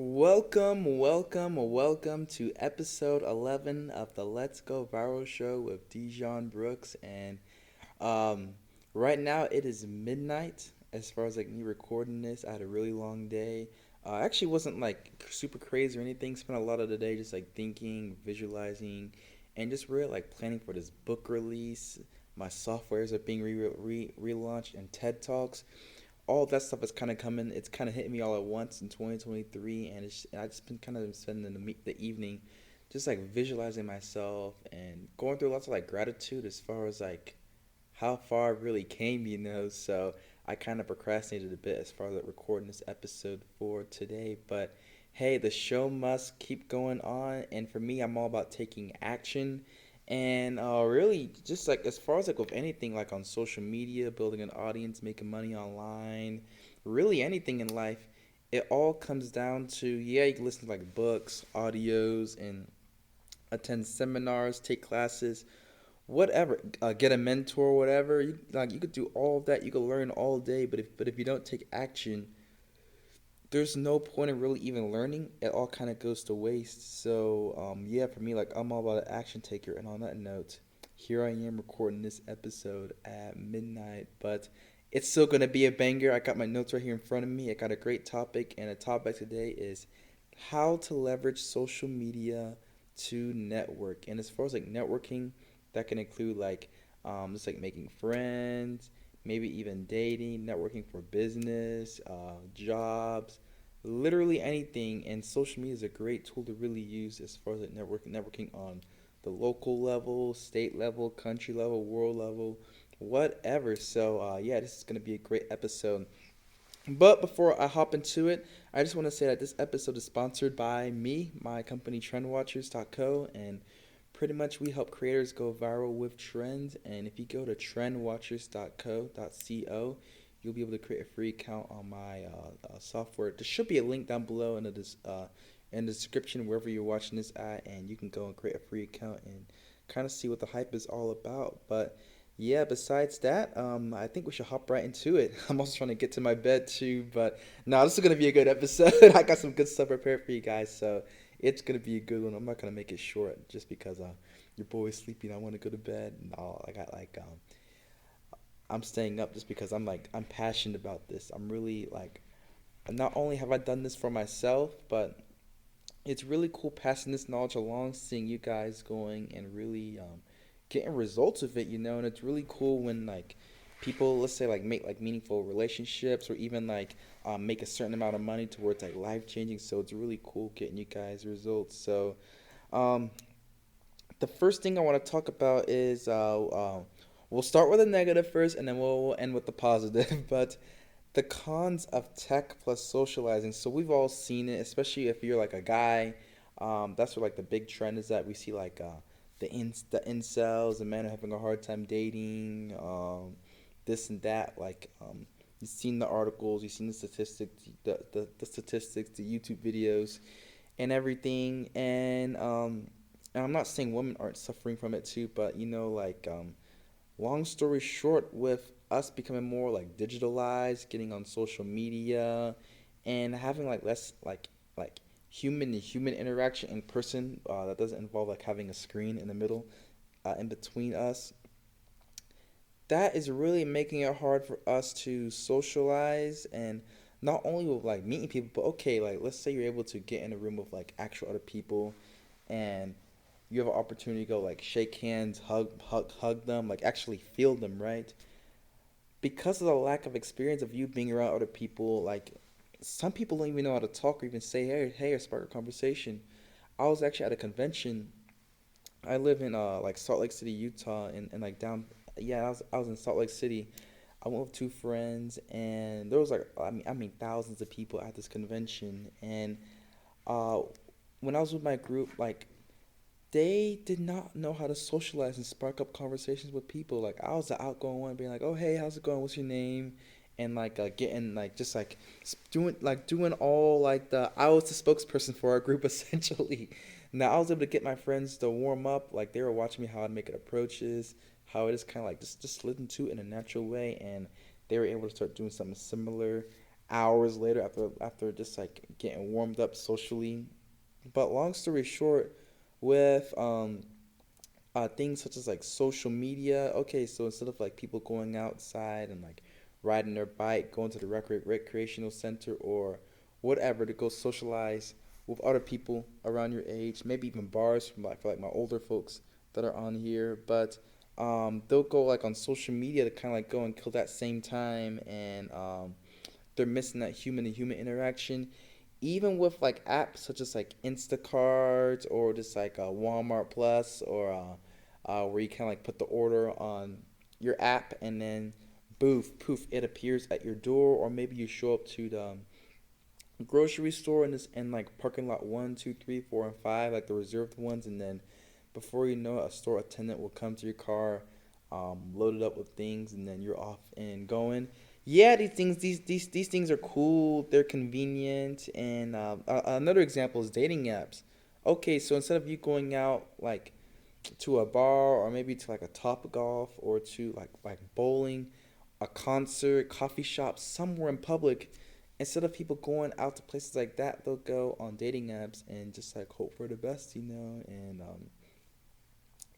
Welcome to episode 11 of the Let's Go Viral Show with Dejon Brooks. And um, right now it is midnight. As far as like me recording this, I had a really long day. Actually wasn't like super crazy or anything. Spent a lot of the day just like thinking, visualizing, and just really like planning for this book release. My softwares are being relaunched and TED Talks, all that stuff is kind of coming. It's kind of hitting me all at once in 2023, and I just been kind of spending the evening, just like visualizing myself and going through lots of like gratitude as far as like how far I really came, So I kind of procrastinated a bit as far as like recording this episode for today, but hey, the show must keep going on, and for me, I'm all about taking action. And really, just like as far as like with anything, like on social media, building an audience, making money online, really anything in life, it all comes down to, yeah, you can listen to like books, audios, and attend seminars, take classes, whatever, get a mentor, whatever. You could do all of that. You could learn all day, but if you don't take action, there's no point in really even learning. It all kind of goes to waste. So yeah, for me, like I'm all about an action taker. And on that note, here I am recording this episode at midnight, but it's still gonna be a banger. I got my notes right here in front of me. I got a great topic, and the topic today is how to leverage social media to network. And as far as like networking, that can include like just like making friends, maybe even dating, networking for business, jobs, literally anything. And social media is a great tool to really use as far as like networking on the local level, state level, country level, world level, whatever. So yeah, this is gonna be a great episode. But before I hop into it, I just want to say that this episode is sponsored by me, my company trendwatchers.co, and pretty much we help creators go viral with trends. And if you go to trendwatchers.co, you'll be able to create a free account on my software. There should be a link down below in the description wherever you're watching this at, and you can go and create a free account and kind of see what the hype is all about. But yeah, besides that, I think we should hop right into it. I'm also trying to get to my bed too, but no, this is gonna be a good episode. I got some good stuff prepared for you guys, so it's gonna be a good one. I'm not gonna make it short just because your boy's sleeping. I want to go to bed. No, I got like I'm staying up just because I'm passionate about this. I'm really like, not only have I done this for myself, but it's really cool passing this knowledge along, seeing you guys going and really getting results of it. And it's really cool when like people, let's say, like make like meaningful relationships or even like make a certain amount of money towards like life changing. So it's really cool getting you guys results. So um, the first thing I want to talk about is we'll start with the negative first, and then we'll end with the positive. But the cons of tech plus socializing. So we've all seen it, especially if you're like a guy. That's where like the big trend is that we see like the incels, the men are having a hard time dating, this and that. Like you've seen the articles, you've seen the statistics, the statistics, the YouTube videos, and everything. And I'm not saying women aren't suffering from it too, but like long story short, with us becoming more like digitalized, getting on social media, and having like less like human to human interaction in person, that doesn't involve like having a screen in the middle, in between us, that is really making it hard for us to socialize. And not only with like meeting people, but okay, like let's say you're able to get in a room with like actual other people, and you have an opportunity to go like shake hands, hug them, like actually feel them, right? Because of the lack of experience of you being around other people, like some people don't even know how to talk or even say hey or spark a conversation. I was actually at a convention. I live in like Salt Lake City, Utah, and like down. Yeah, I was in Salt Lake City. I went with two friends, and there was like I mean thousands of people at this convention. And uh, when I was with my group, like they did not know how to socialize and spark up conversations with people. Like I was the outgoing one, being like, "Oh, hey, how's it going? What's your name?" And like getting like just like doing all like the I was the spokesperson for our group essentially. Now I was able to get my friends to warm up. Like they were watching me how I make it approaches, how it is kind of like just slid into it in a natural way, and they were able to start doing something similar. hours later after just like getting warmed up socially. But long story short, with things such as like social media. Okay, so instead of like people going outside and like riding their bike, going to the recreational center or whatever to go socialize with other people around your age, maybe even bars from like for like my older folks that are on here, but they'll go like on social media to kind of like go and kill that same time, and they're missing that human to human interaction. Even with like apps such as like Instacart or just like Walmart Plus or where you kind of like put the order on your app and then poof, it appears at your door, or maybe you show up to the grocery store in this in like parking lot one, two, three, four, and five, like the reserved ones, and then before you know it, a store attendant will come to your car, loaded up with things, and then you're off and going. Yeah, these things are cool. They're convenient, and another example is dating apps. Okay, so instead of you going out like to a bar or maybe to like a Top Golf or to like bowling, a concert, coffee shop, somewhere in public, instead of people going out to places like that, they'll go on dating apps and just like hope for the best, and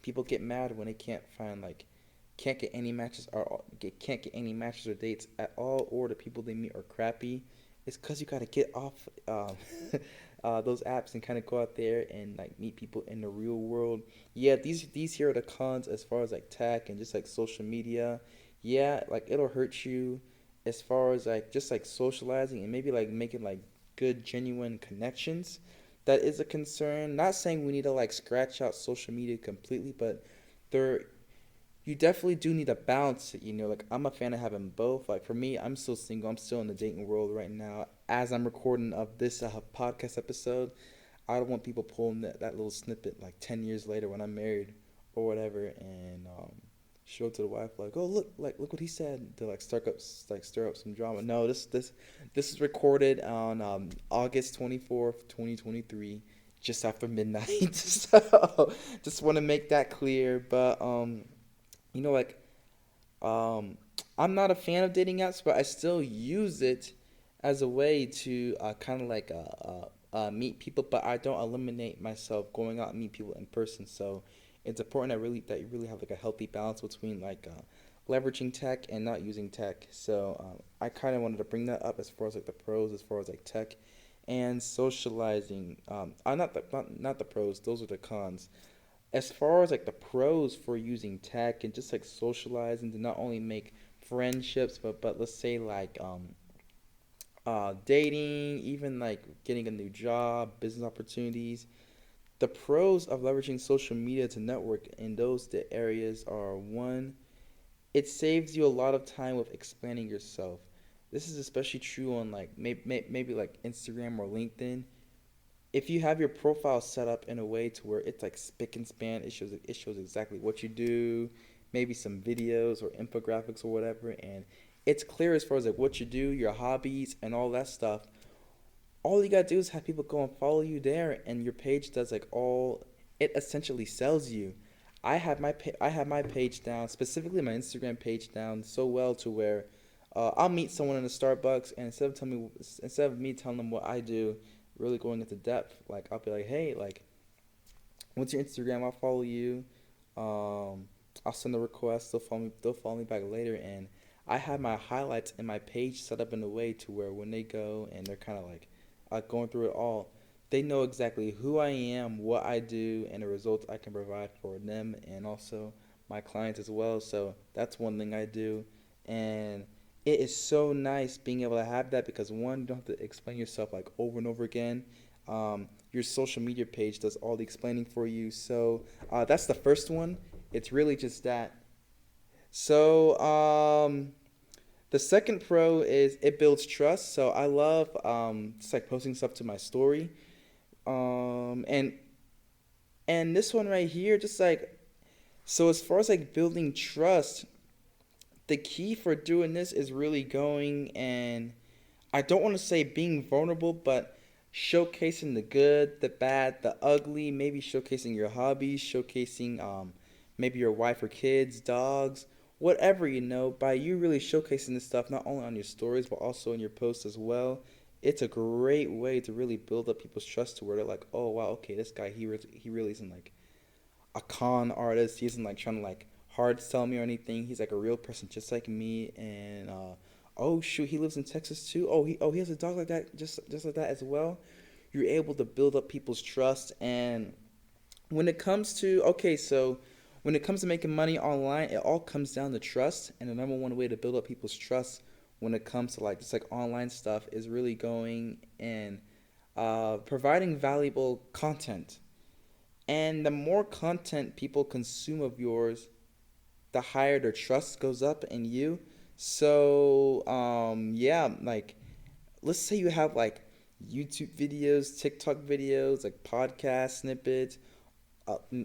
people get mad when they can't get any matches or dates at all, or the people they meet are crappy. It's because you gotta get off those apps and kind of go out there and like meet people in the real world. Yeah, these here are the cons as far as like tech and just like social media. Yeah, like it'll hurt you as far as like just like socializing and maybe like making like good genuine connections. That is a concern. Not saying we need to like scratch out social media completely, but there you definitely do need a balance. Like I'm a fan of having both. Like for me, I'm still single. I'm still in the dating world right now. As I'm recording of this podcast episode, I don't want people pulling that little snippet like 10 years later when I'm married or whatever, and show it to the wife like, oh look what he said, to like stir up some drama. No, this is recorded on August 24th, 2023, just after midnight. So just want to make that clear. But like um, I'm not a fan of dating apps, but I still use it as a way to kind of like meet people. But I don't eliminate myself going out and meet people in person. So it's important that you really have like a healthy balance between like leveraging tech and not using tech. So I kind of wanted to bring that up as far as like the pros, as far as like tech and socializing. Not the pros; those are the cons. As far as like the pros for using tech and just like socializing to not only make friendships, but let's say like dating, even like getting a new job, business opportunities. The pros of leveraging social media to network in those areas are: one, it saves you a lot of time with explaining yourself. This is especially true on like maybe like Instagram or LinkedIn. If you have your profile set up in a way to where it's like spick and span, it shows exactly what you do, maybe some videos or infographics or whatever, and it's clear as far as like what you do, your hobbies, and all that stuff. All you gotta do is have people go and follow you there, and your page does like all. It essentially sells you. I have my page down, specifically my Instagram page down so well to where I'll meet someone in a Starbucks, and instead of me telling them what I do, really going into depth, like I'll be like, hey, like, what's your Instagram? I'll follow you. I'll send a request. They'll follow me back later, and I have my highlights in my page set up in a way to where when they go and they're kind of like going through it all, they know exactly who I am, what I do, and the results I can provide for them and also my clients as well. So that's one thing I do, and it is so nice being able to have that because one, you don't have to explain yourself like over and over again. Your social media page does all the explaining for you. So that's the first one. It's really just that. So the second pro is it builds trust. So I love just like posting stuff to my story. And this one right here, just like, so as far as like building trust, the key for doing this is really going and I don't want to say being vulnerable, but showcasing the good, the bad, the ugly, maybe showcasing your hobbies, showcasing maybe your wife or kids, dogs, whatever, by you really showcasing this stuff not only on your stories but also in your posts as well. It's a great way to really build up people's trust to where they're like, oh wow, okay, this guy he really isn't like a con artist. He isn't like trying to like hard sell me or anything. He's like a real person just like me. And oh shoot, he lives in Texas too. Oh he has a dog like that, just like that as well. You're able to build up people's trust. And when it comes to okay, so when it comes to making money online, it all comes down to trust. And the number one way to build up people's trust when it comes to like just like online stuff is really going and providing valuable content. And the more content people consume of yours, the higher their trust goes up in you. So yeah, like let's say you have like YouTube videos, TikTok videos, like podcast snippets,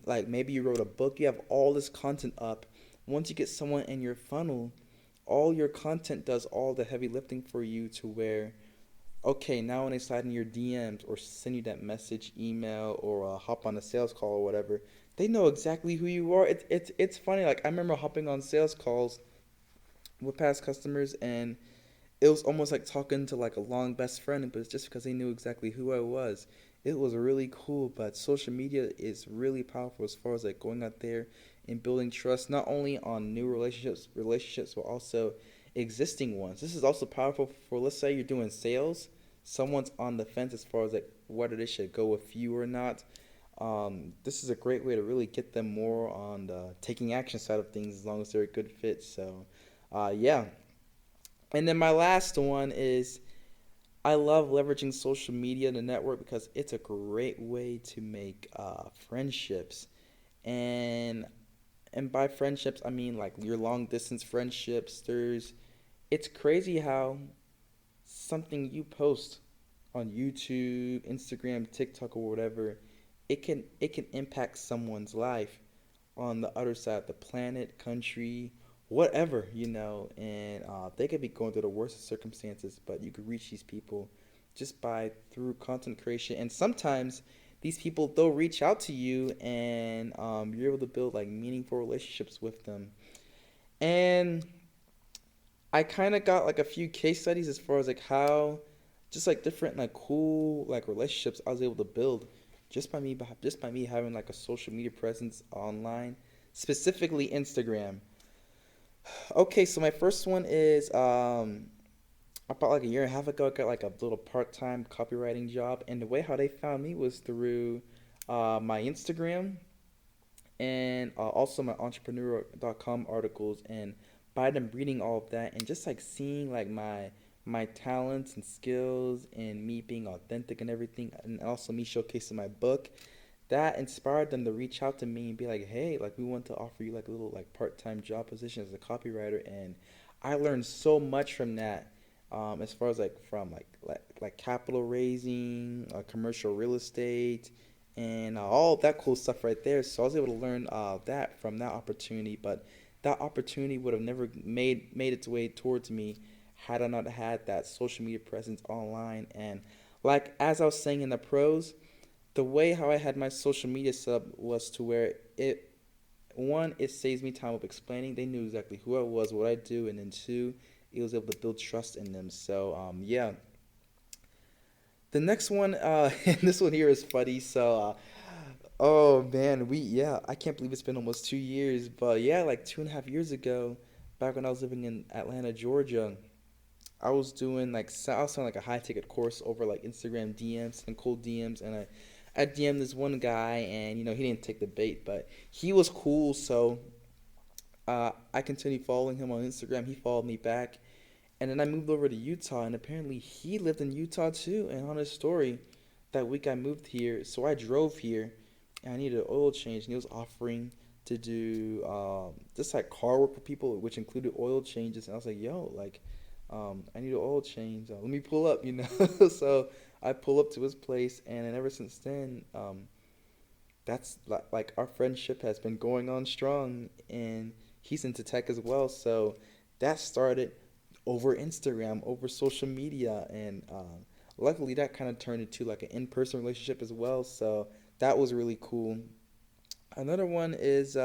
like maybe you wrote a book, you have all this content up. Once you get someone in your funnel, all your content does all the heavy lifting for you to where okay, now when they slide in your DMs or send you that message, email, or hop on a sales call or whatever, they know exactly who you are. It's funny. Like I remember hopping on sales calls with past customers, and it was almost like talking to like a long best friend, but it's just because they knew exactly who I was. It was really cool. But social media is really powerful as far as like going out there and building trust, not only on new relationships, but also existing ones. This is also powerful for, let's say you're doing sales, someone's on the fence as far as like whether they should go with you or not. This is a great way to really get them more on the taking action side of things as long as they're a good fit. So, yeah. And then my last one is I love leveraging social media to network because it's a great way to make friendships. And by friendships, I mean like your long distance friendships. It's crazy how something you post on YouTube, Instagram, TikTok, or whatever, it can impact someone's life on the other side of the planet, country, whatever, and they could be going through the worst of circumstances, but you could reach these people just by through content creation. And sometimes these people they'll reach out to you, and you're able to build like meaningful relationships with them. And I kind of got like a few case studies as far as like how just like different like cool like relationships I was able to build just by me having like a social media presence online, specifically Instagram. Okay, so my first one is about like a year and a half ago I got like a little part-time copywriting job, and the way how they found me was through my Instagram and also my entrepreneur.com articles. And by them reading all of that and just like seeing like my talents and skills and me being authentic and everything, and also me showcasing my book, that inspired them to reach out to me and be like, hey, like we want to offer you like a little like part-time job position as a copywriter. And I learned so much from that, as far as like from like capital raising, commercial real estate, and all that cool stuff right there. So I was able to learn that from that opportunity. But that opportunity would have never made its way towards me had I not had that social media presence online. And like as I was saying in the pros, the way how I had my social media set up was to where it saves me time of explaining. They knew exactly who I was, what I do, and then two, it was able to build trust in them. So yeah. The next one, and this one here is funny. So oh man, I can't believe it's been almost 2 years, but yeah, like 2.5 years ago, back when I was living in Atlanta, Georgia, I was doing like a high ticket course over like Instagram DMs and cold DMs, and I DM'd this one guy, and he didn't take the bait, but he was cool. So I continued following him on Instagram. He followed me back, and then I moved over to Utah, and apparently he lived in Utah too. And on his story, that week I moved here, so I drove here, and I needed an oil change, and he was offering to do just like car work for people, which included oil changes. And I was like, yo, like I need an oil change. Let me pull up. So I pull up to his place, and then ever since then, that's like our friendship has been going on strong, and he's into tech as well. So that started over Instagram, over social media, and luckily that kind of turned into like an in-person relationship as well. So that was really cool. Another one is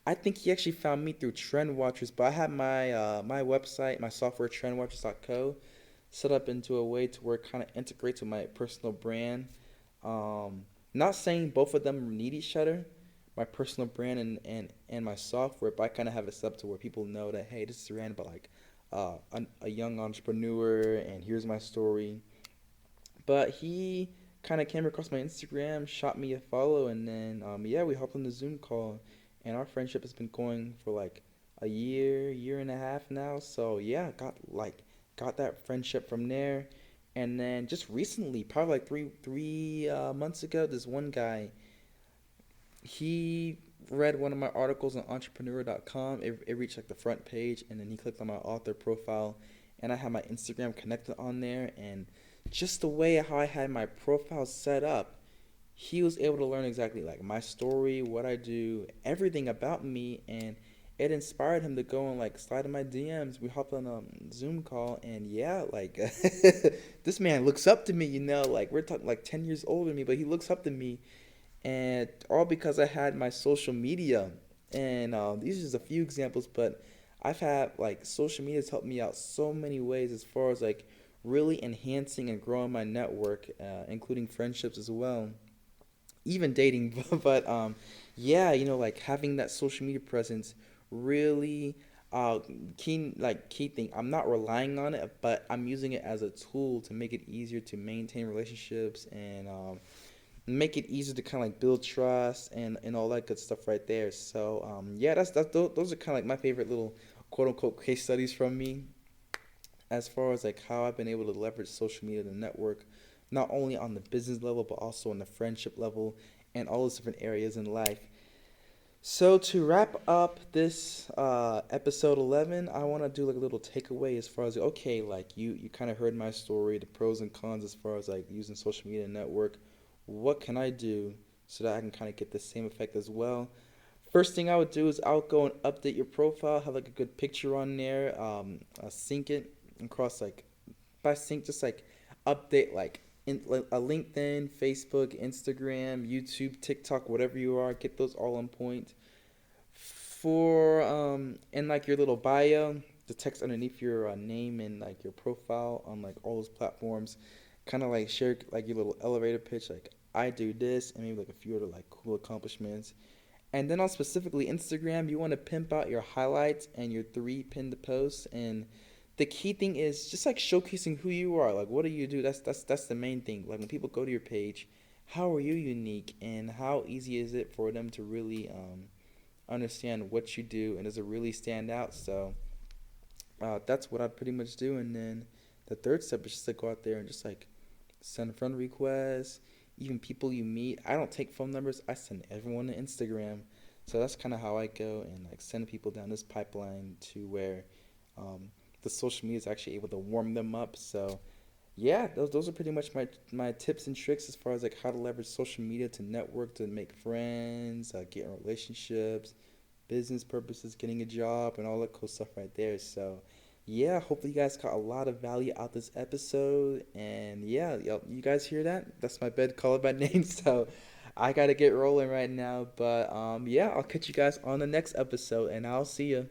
I think he actually found me through Trend Watchers, but I had my website, my software trendwatchers.co, set up into a way to where it kind of integrates with my personal brand. Not saying both of them need each other, my personal brand and my software, but I kind of have it set up to where people know that, hey, this is ran by like a young entrepreneur, and here's my story. But he kind of came across my Instagram, shot me a follow, and then yeah, we hopped on the Zoom call, and our friendship has been going for like a year, year and a half now. So yeah, got that friendship from there, and then just recently, probably like three months ago, this one guy, he read one of my articles on entrepreneur.com. It reached like the front page, and then he clicked on my author profile, and I had my Instagram connected on there, and just the way how I had my profile set up, he was able to learn exactly like my story, what I do, everything about me, and it inspired him to go and like slide in my DMs. We hopped on a Zoom call, and yeah, like this man looks up to me. Like we're talking like 10 years older than me, but he looks up to me, and all because I had my social media. And these are just a few examples, but I've had like social media has helped me out so many ways as far as like really enhancing and growing my network, including friendships as well, even dating. But yeah, like having that social media presence really key thing. I'm not relying on it, but I'm using it as a tool to make it easier to maintain relationships, and make it easier to kind of like build trust and all that good stuff right there. So yeah, that's those are kind of like my favorite little quote unquote case studies from me, as far as like how I've been able to leverage social media to network, not only on the business level but also on the friendship level and all those different areas in life. So to wrap up this episode 11, I want to do like a little takeaway as far as okay, like you kind of heard my story, the pros and cons as far as like using social media to network. What can I do so that I can kind of get the same effect as well? First thing I would do is I would go and update your profile, have like a good picture on there, sync it across like by sync, just like update like like, a LinkedIn, Facebook, Instagram, YouTube, TikTok, whatever you are, get those all on point. For in like your little bio, the text underneath your name and like your profile on like all those platforms, kind of like share like your little elevator pitch, like I do this, and maybe like a few other like cool accomplishments. And then on specifically Instagram, you want to pimp out your highlights and your three pinned posts. And the key thing is just like showcasing who you are. Like, what do you do? That's the main thing. Like when people go to your page, how are you unique, and how easy is it for them to really understand what you do, and does it really stand out? So that's what I'd pretty much do. And then the third step is just to go out there and just like send friend requests, even people you meet. I don't take phone numbers. I send everyone an Instagram. So that's kind of how I go and like send people down this pipeline to where the social media is actually able to warm them up. So yeah, those are pretty much my tips and tricks as far as like how to leverage social media to network, to make friends, get in relationships, business purposes, getting a job, and all that cool stuff right there. So yeah, hopefully you guys got a lot of value out this episode. And yeah, you guys hear that? That's my bed calling by name. So I gotta get rolling right now. But yeah, I'll catch you guys on the next episode, and I'll see you.